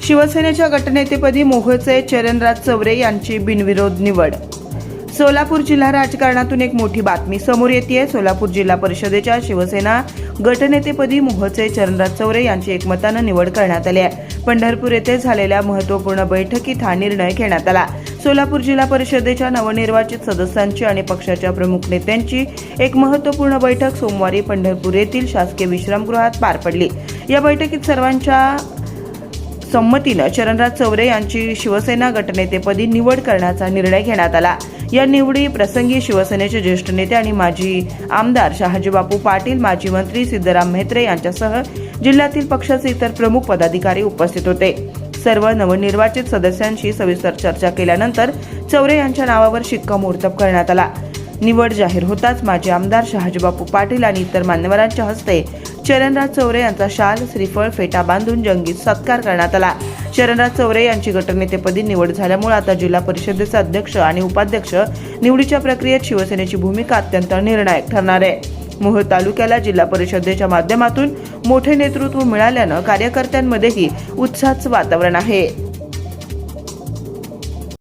शिवसेनेच्या गटनेतेपदी मोहोळचे चरणराज चौरे यांची बिनविरोध निवड। सोलापूर जिल्हा राजकारणातून एक मोठी बातमी समोर येतेय। सोलापूर जिल्हा परिषदेच्या शिवसेना गटनेतेपदी मोहोळचे चरणराज चौरे यांची एकमतानं निवड करण्यात आली आहे। पंढरपूर येथे झालेल्या महत्त्वपूर्ण बैठकीत हा निर्णय घेण्यात आला। सोलापूर जिल्हा परिषदेच्या नवनिर्वाचित सदस्यांची आणि पक्षाच्या प्रमुख नेत्यांची एक महत्त्वपूर्ण बैठक सोमवारी पंढरपूर येथील शासकीय विश्रामगृहात पार पडली। या बैठकीत सर्वांच्या संमतीनं चरणराज चौरे यांची शिवसेना गटनेतेपदी निवड करण्याचा निर्णय घेण्यात आला। या निवडी प्रसंगी शिवसेनेचे ज्येष्ठ नेते आणि माजी आमदार शहाजीबापू पाटील, माजी मंत्री सिद्धराम म्हेत्रे यांच्यासह जिल्ह्यातील पक्षाचे इतर प्रमुख पदाधिकारी उपस्थित होते। सर्व नवनिर्वाचित सदस्यांशी सविस्तर चर्चा केल्यानंतर चौरे यांच्या नावावर शिक्कामोर्तब करण्यात आला। निवड जाहीर होताच माजी आमदार शहाजीबापू पाटील आणि इतर मान्यवरांच्या हस्ते चरणराज चौरे यांचा शाल, श्रीफळ, फेटा बांधून जंगी सत्कार करण्यात आला। चरणराज चौरे यांची गटनेतेपदी निवड झाल्यामुळे आता जिल्हा परिषदेचे अध्यक्ष आणि उपाध्यक्ष निवडीच्या प्रक्रियेत शिवसेनेची भूमिका अत्यंत निर्णायक ठरणार आहे। मोहोळ तालुक्याला जिल्हा परिषदेच्या माध्यमातून मोठे नेतृत्व मिळाल्यानं कार्यकर्त्यांमध्येही उत्साहाचं वातावरण आहे।